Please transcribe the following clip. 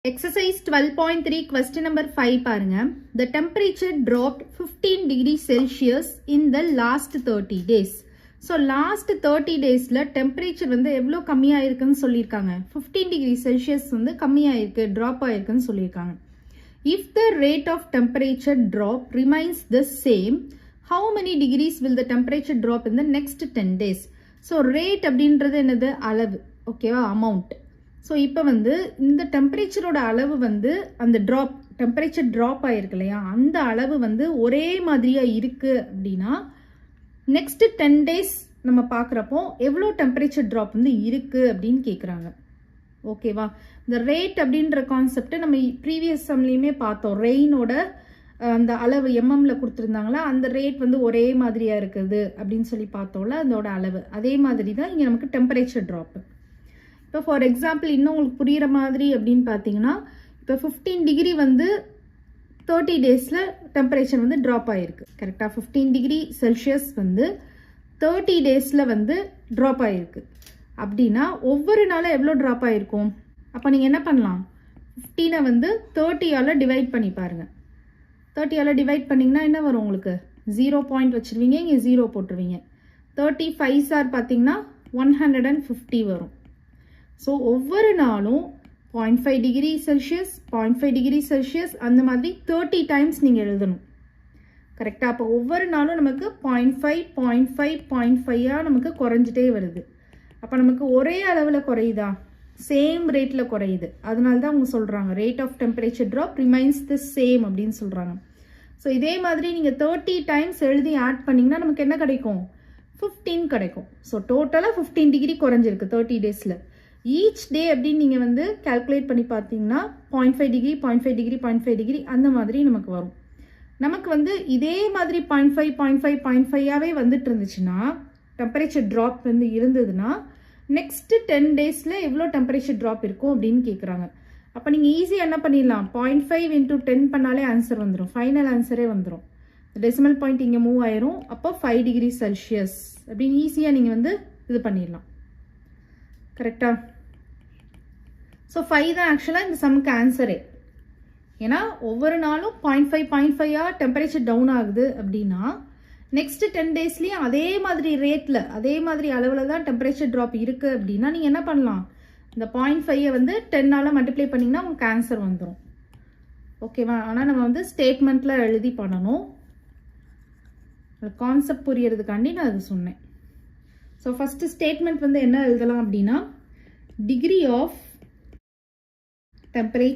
Exercise 12.3 question number 5 பாருங்க. The temperature dropped 15 degrees Celsius in the last 30 days. So last 30 daysல temperature வந்து எவ்வளோ கம்மியாயிருக்குன்னு சொல்லியிருக்காங்க. 15 degrees Celsius வந்து கம்மியாயிருக்கு, drop ஆயிருக்குன்னு சொல்லியிருக்காங்க. If the rate of temperature drop remains the same, how many degrees will the temperature drop in the next 10 days? So rate அப்படின்றது என்னது? அளவு. ஓகேவா? amount. ஸோ இப்போ வந்து இந்த டெம்பரேச்சரோட அளவு வந்து அந்த டெம்பரேச்சர் ட்ராப் ஆகிருக்கு இல்லையா, அந்த அளவு வந்து ஒரே மாதிரியாக இருக்குது அப்படின்னா நெக்ஸ்ட் 10 days நம்ம பார்க்குறப்போ எவ்வளோ டெம்பரேச்சர் ட்ராப் வந்து இருக்குது அப்படின்னு கேட்குறாங்க. ஓகேவா? இந்த ரேட் அப்படின்ற கான்செப்டை நம்ம ப்ரீவியஸ் சம்லேயுமே பார்த்தோம். ரெயினோட அந்த அளவு எம்எம்ல கொடுத்துருந்தாங்களா, அந்த ரேட் வந்து ஒரே மாதிரியாக இருக்குது அப்படின்னு சொல்லி பார்த்தோம்ல, அதோட அளவு அதே மாதிரி தான் இங்கே நமக்கு டெம்பரேச்சர் ட்ராப்பு. இப்போ ஃபார் எக்ஸாம்பிள் இன்னும் உங்களுக்கு புரிகிற மாதிரி அப்படின்னு பார்த்தீங்கன்னா, இப்போ 15 டிகிரி வந்து 30 டேஸில் டெம்பரேச்சர் வந்து ட்ராப் ஆகிருக்கு. கரெக்டாக 15 டிகிரி செல்சியஸ் வந்து 30 டேஸில் வந்து ட்ராப் ஆகிருக்கு அப்படின்னா ஒவ்வொரு நாளும் எவ்வளோ ட்ராப் ஆகிருக்கும்? அப்போ நீங்கள் என்ன பண்ணலாம், 15 வந்து 30ஆல் டிவைட் பண்ணி பாருங்கள். 30ஆல் டிவைட் பண்ணிங்கன்னா என்ன வரும் உங்களுக்கு? 0 பாயிண்ட் வச்சுருவீங்க, இங்கே 0 போட்டுருவீங்க. 35 சார் பார்த்தீங்கன்னா 150 வரும். ஸோ ஒவ்வொரு நாளும் 0.5 டிகிரி செல்சியஸ் 0.5 டிகிரி செல்சியஸ் அந்த மாதிரி 30 டைம்ஸ் நீங்கள் எழுதணும். கரெக்டாக? அப்போ ஒவ்வொரு நாளும் நமக்கு 0.5 0.5 0.5ஆக நமக்கு குறைஞ்சிட்டே வருது. அப்போ நமக்கு ஒரே அளவில் குறையுதா? சேம் ரேட்டில் குறையுது. அதனால தான் அவங்க சொல்கிறாங்க rate of temperature drop remains the same அப்படின்னு சொல்கிறாங்க. ஸோ இதே மாதிரி நீங்கள் 30 டைம்ஸ் எழுதி ஆட் பண்ணிங்கன்னா நமக்கு என்ன கிடைக்கும்? 15 கிடைக்கும். ஸோ டோட்டலாக 15 டிகிரி குறைஞ்சிருக்கு 30 டேஸில். ஈச் டே அப்படின்னு நீங்கள் வந்து கால்குலேட் பண்ணி பார்த்தீங்கன்னா 0.5 டிகிரி 0.5 டிகிரி 0.5 டிகிரி அந்த மாதிரி நமக்கு வரும். நமக்கு வந்து இதே மாதிரி 0.5 0.5 0.5ஆகவே வந்துட்டு இருந்துச்சுன்னா, டெம்பரேச்சர் ட்ராப் வந்து இருந்ததுன்னா நெக்ஸ்ட் 10 டேஸில் எவ்வளோ டெம்பரேச்சர் ட்ராப் இருக்கும் அப்படின்னு கேட்குறாங்க. அப்போ நீங்கள் ஈஸியாக என்ன பண்ணிடலாம், 0.5 × 10 பண்ணாலே ஆன்சர் வந்துடும், ஃபைனல் ஆன்சரே வந்துடும். டெசிமல் பாயிண்ட் இங்கே மூவ் ஆயிரும். அப்போ 5 டிகிரி செல்சியஸ் அப்படின்னு ஈஸியாக நீங்கள் வந்து இது பண்ணிடலாம். கரெக்டாக? ஸோ 5 தான் ஆக்சுவலாக இந்த சம்முக்கு ஆன்சரே. ஏன்னா ஒவ்வொரு நாளும் 0.5 0.5ஆக டெம்பரேச்சர் டவுன் ஆகுது அப்படின்னா நெக்ஸ்ட் 10 டேஸ்லேயும் அதே மாதிரி ரேட்டில் அதே மாதிரி அளவில் தான் டெம்பரேச்சர் ட்ராப் இருக்குது அப்படின்னா நீங்கள் என்ன பண்ணலாம், இந்த 0.5ஐ வந்து 10ஆல் மல்டிப்ளை பண்ணிங்கன்னா உங்களுக்கு ஆன்சர் வந்துடும். ஓகேவா? ஆனால் நம்ம வந்து ஸ்டேட்மெண்ட்டில் எழுதி பண்ணணும். கான்செப்ட் புரியறதுக்காண்டி நான் அது சொன்னேன். ஸோ ஃபஸ்ட்டு ஸ்டேட்மெண்ட் வந்து என்ன எழுதலாம் அப்படின்னா, டிகிரி ஆஃப் டெம்பரேச்சர்